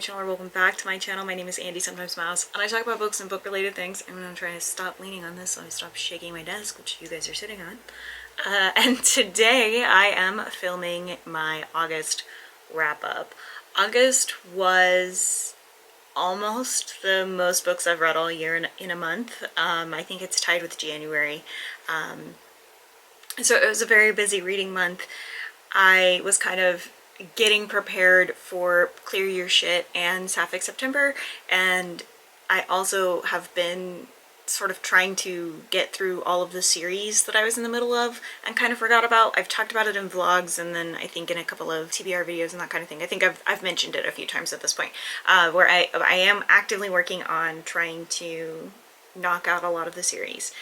channel, or welcome back to my channel. My name is Andy, sometimes Mouse, and I talk about books and book related things. I'm gonna try to stop leaning on this so I stop shaking my desk, which you guys are sitting on. And today I am filming my August wrap up. August was almost the most books I've read all year in a month. I think it's tied with January. So it was a very busy reading month. I was kind of getting prepared for Clear Your Shit and Sapphic September, and I also have been sort of trying to get through all of the series that I was in the middle of and kind of forgot about. I've talked about it in vlogs and then I think in a couple of TBR videos and that kind of thing. I think I've mentioned it a few times at this point, where I am actively working on trying to knock out a lot of the series.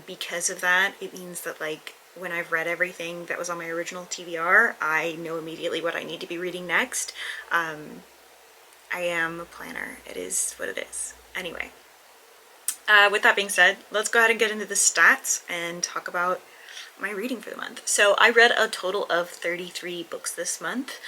Because of that, it means that like when I've read everything that was on my original TBR, I know immediately what I need to be reading next. I am a planner. It is what it is. Anyway, with that being said, let's go ahead and get into the stats and talk about my reading for the month. So I read a total of 33 books this month.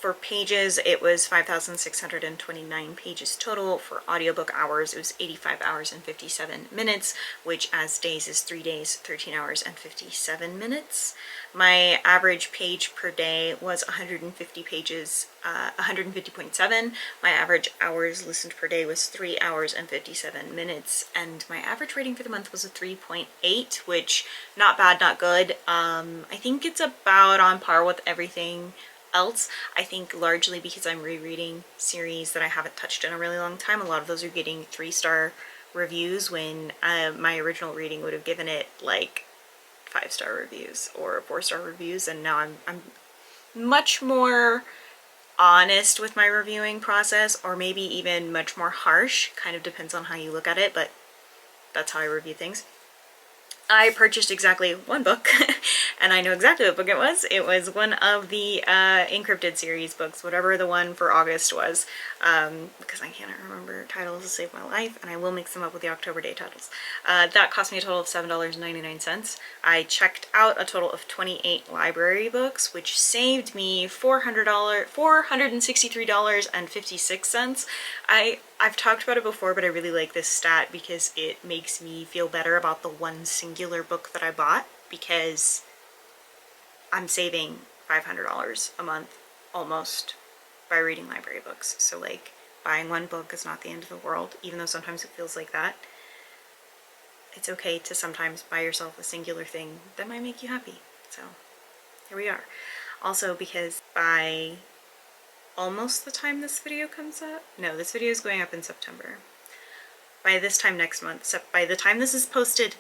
For pages, it was 5,629 pages total. For audiobook hours, it was 85 hours and 57 minutes, which as days is 3 days, 13 hours and 57 minutes. My average page per day was 150 pages, 150.7. My average hours listened per day was 3 hours and 57 minutes. And my average rating for the month was a 3.8, which not bad, not good. I think it's about on par with everything else. I think largely because I'm rereading series that I haven't touched in a really long time. A lot of those are getting 3-star reviews when my original reading would have given it like 5-star reviews or 4-star reviews, and now I'm much more honest with my reviewing process, or maybe even much more harsh. Kind of depends on how you look at it, but that's how I review things. I purchased exactly one book, and I know exactly what book it was. It was one of the Encrypted series books, whatever the one for August was, because I can't remember titles to save my life, and I will mix them up with the October Day titles. That cost me a total of $7.99. I checked out a total of 28 library books, which saved me $463.56. I've talked about it before, but I really like this stat because it makes me feel better about the one singular book that I bought, because I'm saving $500 a month almost by reading library books. So like buying one book is not the end of the world, even though sometimes it feels like that. It's okay to sometimes buy yourself a singular thing that might make you happy. So here we are. Also because by almost the time this video comes up, no, this video is going up in September. By this time next month, by the time this is posted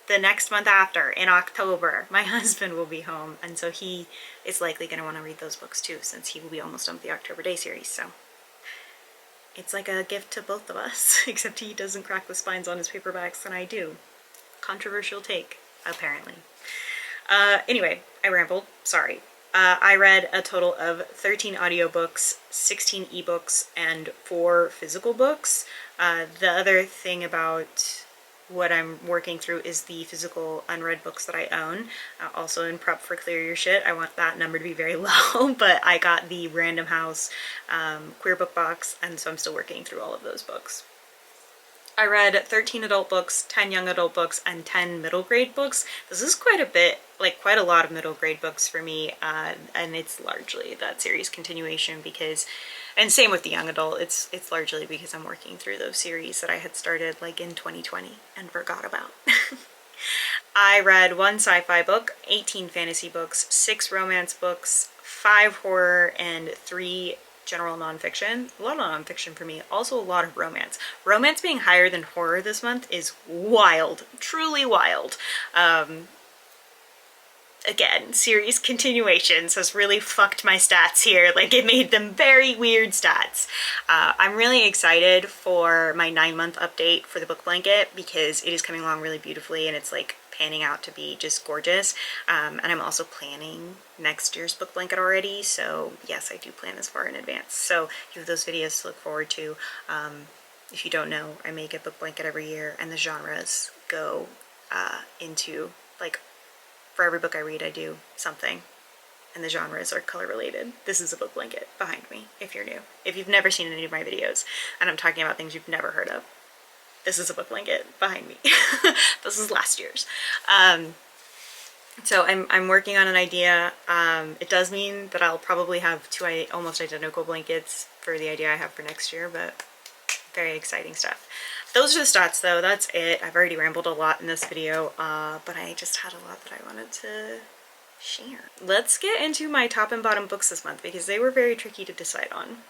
the next month after, in October, my husband will be home, and so he is likely going to want to read those books too, since he will be almost done with the October Day series. So it's like a gift to both of us, except he doesn't crack the spines on his paperbacks and I do. Controversial take, apparently. Anyway, I rambled, sorry. I read a total of 13 audiobooks, 16 ebooks, and 4 physical books. The other thing about what I'm working through is the physical unread books that I own. Also in prep for Clear Your Shit, I want that number to be very low, but I got the Random House queer book box, and so I'm still working through all of those books. I read 13 adult books, 10 young adult books, and 10 middle grade books. This is quite a bit, like quite a lot of middle grade books for me, and it's largely that series continuation because, and same with the young adult, it's largely because I'm working through those series that I had started like in 2020 and forgot about. I read 1 sci-fi book, 18 fantasy books, 6 romance books, 5 horror, and 3 general nonfiction. A lot of nonfiction for me, also a lot of romance. Romance being higher than horror this month is wild, truly wild. Again, series continuations has really fucked my stats here. Like, it made them very weird stats. I'm really excited for my 9-month update for the book blanket because it is coming along really beautifully and it's like panning out to be just gorgeous. And I'm also planning next year's book blanket already, so yes, I do plan this far in advance. So you have those videos to look forward to. If you don't know, I make a book blanket every year, and the genres go into, like, for every book I read, I do something. and the genres are color related. This is a book blanket behind me, if you're new. If you've never seen any of my videos, and I'm talking about things you've never heard of, this is a book blanket behind me. This is last year's. So I'm working on an idea. It does mean that I'll probably have two almost identical blankets for the idea I have for next year, but very exciting stuff. Those are the stats though, that's it. I've already rambled a lot in this video, but I just had a lot that I wanted to share. Let's get into my top and bottom books this month because they were very tricky to decide on.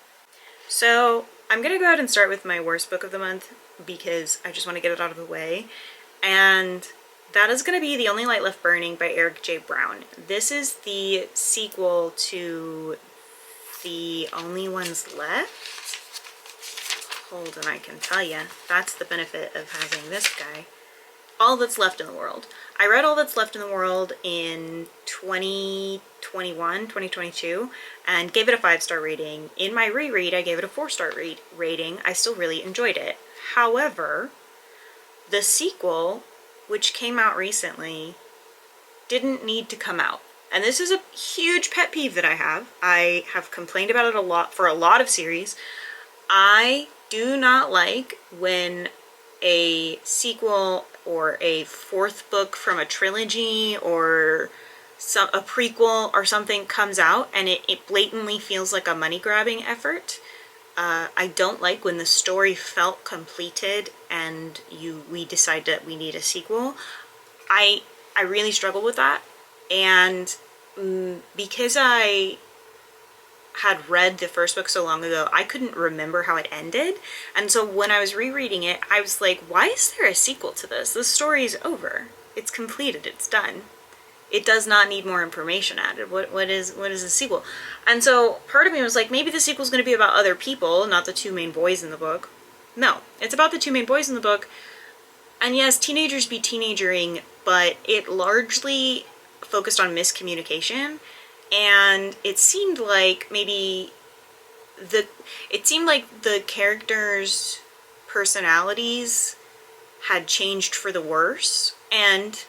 So I'm gonna go ahead and start with my worst book of the month because I just want to get it out of the way. And that is going to be The Only Light Left Burning by Eric J. Brown. This is the sequel to The Only Ones Left. Hold on, I can tell you. That's the benefit of having this guy. All That's Left in the World. I read All That's Left in the World in 2022 and gave it a 5-star rating. In my reread, I gave it a 4-star rating. I still really enjoyed it. However, the sequel, which came out recently, didn't need to come out. And this is a huge pet peeve that I have. I have complained about it a lot for a lot of series. I do not like when a sequel or a 4th book from a trilogy or a prequel or something comes out and it blatantly feels like a money grabbing effort. I don't like when the story felt completed and we decide that we need a sequel. I really struggle with that, and because I had read the first book so long ago, I couldn't remember how it ended, and so when I was rereading it, I was like, why is there a sequel to this? This story is over. It's completed. It's done. It does not need more information added. What is a sequel? And so part of me was like, maybe the sequel is going to be about other people, not the two main boys in the book. No, it's about the two main boys in the book. And yes, teenagers be teenagering, but it largely focused on miscommunication. And it seemed like maybe the characters' personalities had changed for the worse, and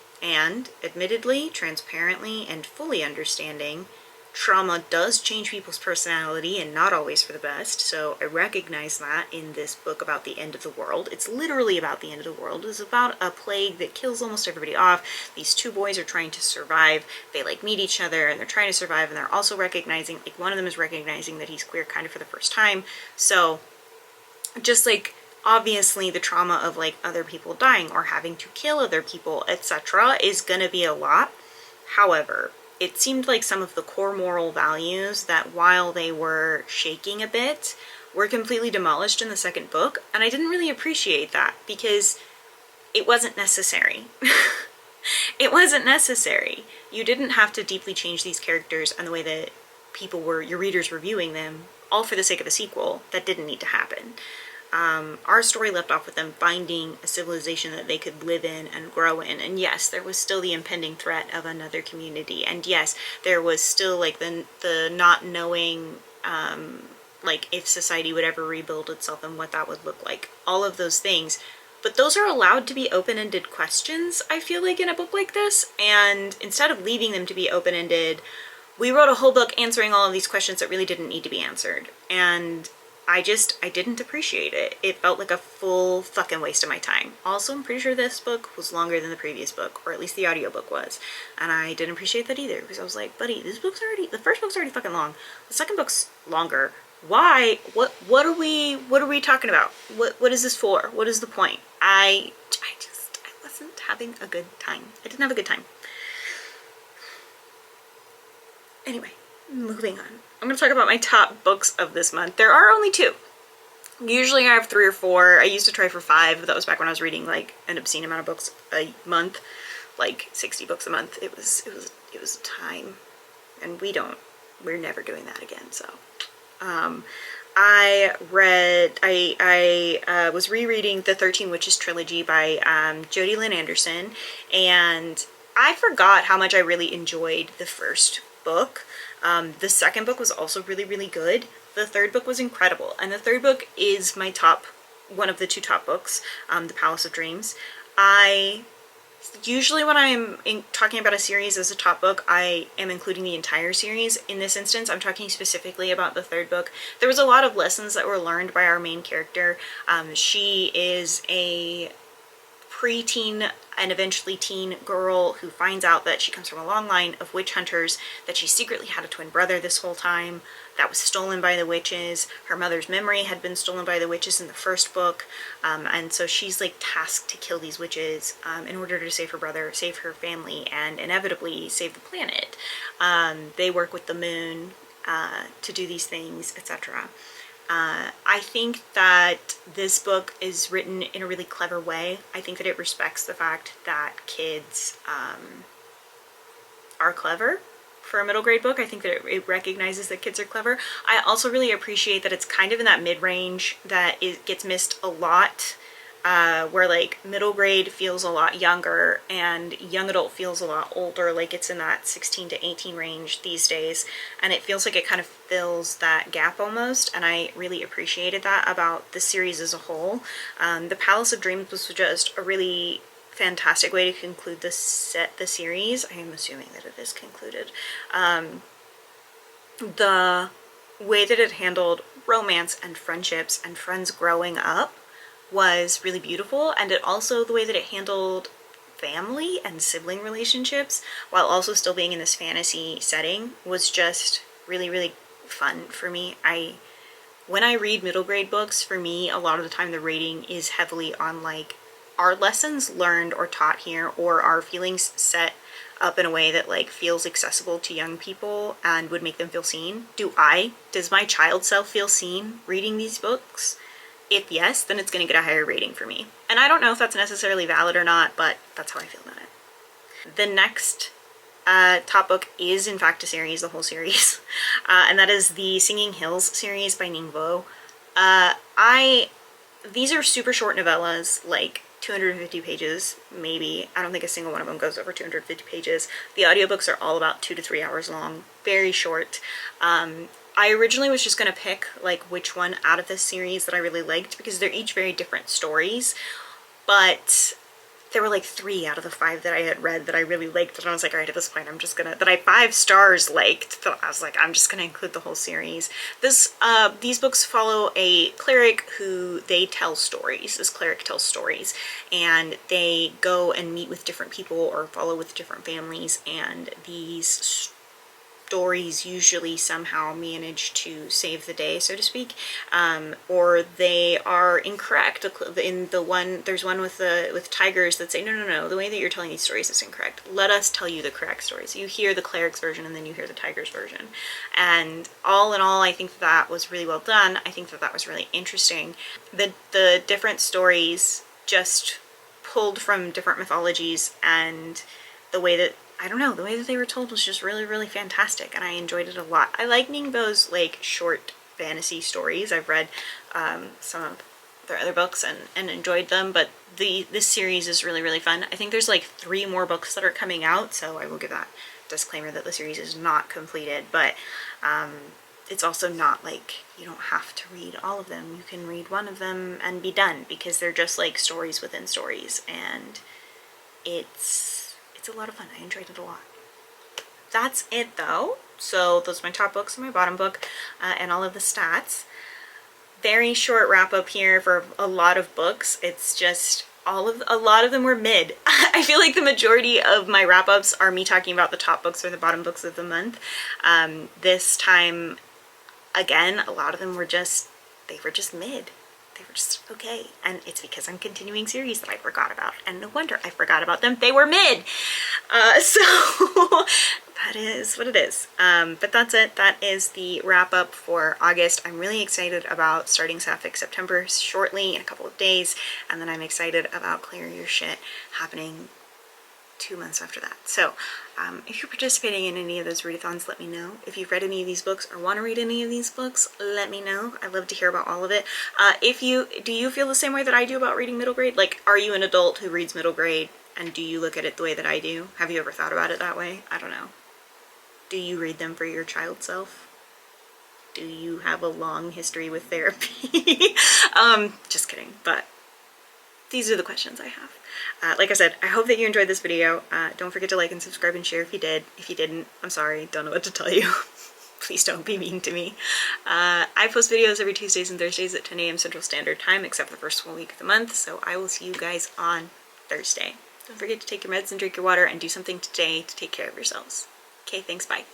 admittedly, transparently, and fully understanding, trauma does change people's personality and not always for the best. So I recognize that in this book about the end of the world. It's literally about the end of the world. It's about a plague that kills almost everybody off. These two boys are trying to survive. They meet each other and they're trying to survive, and they're also recognizing, one of them is recognizing that he's queer kind of for the first time. So just obviously the trauma of other people dying or having to kill other people, etc. is gonna be a lot. However, it seemed like some of the core moral values that, while they were shaking a bit, were completely demolished in the second book, and I didn't really appreciate that because it wasn't necessary. It wasn't necessary. You didn't have to deeply change these characters and the way that your readers were viewing them, all for the sake of a sequel. That didn't need to happen. Our story left off with them finding a civilization that they could live in and grow in. And yes, there was still the impending threat of another community. And yes, there was still the not knowing if society would ever rebuild itself and what that would look like. All of those things. But those are allowed to be open-ended questions, I feel like, in a book like this. And instead of leaving them to be open-ended, we wrote a whole book answering all of these questions that really didn't need to be answered. And I didn't appreciate it. It felt like a full fucking waste of my time. Also, I'm pretty sure this book was longer than the previous book, or at least the audiobook was. And I didn't appreciate that either, because I was like, buddy, the first book's already fucking long. The second book's longer. Why? What are we talking about? What is this for? What is the point? I wasn't having a good time. I didn't have a good time. Anyway, moving on. I'm going to talk about my top books of this month. There are only 2. Usually I have 3 or 4. I used to try for 5, but that was back when I was reading an obscene amount of books a month, 60 books a month. It was a time, and we're never doing that again. So, I was rereading the 13 Witches trilogy by Jodi Lynn Anderson, and I forgot how much I really enjoyed the first book. The second book was also really, really good. The third book was incredible, and the third book is one of the 2 top books, The Palace of Dreams. I Usually when I'm talking about a series as a top book, I am including the entire series. In this instance, I'm talking specifically about the third book. There was a lot of lessons that were learned by our main character. She is a preteen and eventually teen girl who finds out that she comes from a long line of witch hunters, that she secretly had a twin brother this whole time that was stolen by the witches. Her mother's memory had been stolen by the witches in the first book, and so she's like tasked to kill these witches in order to save her brother, save her family, and inevitably save the planet. They work with the moon to do these things, etc. I think that this book is written in a really clever way. I think that it respects the fact that kids are clever for a middle grade book. I think that it recognizes that kids are clever. I also really appreciate that it's kind of in that mid-range that it gets missed a lot, where like middle grade feels a lot younger and young adult feels a lot older, like it's in that 16 to 18 range these days, and it feels like it kind of fills that gap almost, and I really appreciated that about the series as a whole. The Palace of Dreams was just a really fantastic way to conclude the series. I am assuming that it is concluded. The way that it handled romance and friendships and friends growing up was really beautiful, and it also, the way that it handled family and sibling relationships while also still being in this fantasy setting was just really, really fun for me. When I read middle grade books, for me, a lot of the time the rating is heavily on like, are lessons learned or taught here, or are feelings set up in a way that like feels accessible to young people and would make them feel seen? Does my child self feel seen reading these books? If yes, then it's going to get a higher rating for me. And I don't know if that's necessarily valid or not, but that's how I feel about it. The next top book is in fact a series, the whole series, and that is the Singing Hills series by Ningbo. These are super short novellas, like 250 pages, maybe. I don't think a single one of them goes over 250 pages. The audiobooks are all about 2 to 3 hours long, very short. I originally was just going to pick like which one out of this series that I really liked, because they're each very different stories, but there were like 3 out of the 5 that I had read that I really liked, and I was like, all right, at this point I'm just gonna, that I 5 stars liked, that I was like, I'm just gonna include the whole series. These books follow a cleric who they tell stories. This cleric tells stories, and they go and meet with different people or follow with different families, and these stories usually somehow manage to save the day, so to speak, or they are incorrect. In the one, there's one with tigers that say, no, the way that you're telling these stories is incorrect. Let us tell you the correct stories. You hear the cleric's version and then you hear the tiger's version. And all in all, I think that was really well done. I think that that was really interesting. The different stories just pulled from different mythologies, and the way that, I don't know, the way that they were told was just really, really fantastic, and I enjoyed it a lot. I like Ningbo's like short fantasy stories. I've read some of their other books and enjoyed them, but this series is really, really fun. I think there's like 3 more books that are coming out, so I will give that disclaimer that the series is not completed, but it's also not like you don't have to read all of them. You can read one of them and be done, because they're just like stories within stories, and it's a lot of fun. I enjoyed it a lot. That's it though. So those are my top books and my bottom book, and all of the stats. Very short wrap up here for a lot of books. It's just a lot of them were mid. I feel like the majority of my wrap ups are me talking about the top books or the bottom books of the month. This time, again, a lot of them were just mid. They were just okay, and it's because I'm continuing series that I forgot about, and no wonder I forgot about them. They were mid. So that is what it is. But that's it. That is the wrap up for August. I'm really excited about starting Sapphic September shortly, in a couple of days, and then I'm excited about Clear Your Shit happening 2 months after that. So if you're participating in any of those readathons, let me know. If you've read any of these books or want to read any of these books, let me know. I'd love to hear about all of it. Do you feel the same way that I do about reading middle grade? Like, are you an adult who reads middle grade, and do you look at it the way that I do? Have you ever thought about it that way? I don't know. Do you read them for your child self? Do you have a long history with therapy? Just kidding, but these are the questions I have. Like I said, I hope that you enjoyed this video. Don't forget to like and subscribe and share if you did. If you didn't, I'm sorry, don't know what to tell you. Please don't be mean to me. I post videos every Tuesdays and Thursdays at 10 a.m. Central Standard Time, except the first full week of the month, so I will see you guys on Thursday. Don't forget to take your meds and drink your water and do something today to take care of yourselves. Okay, thanks, bye.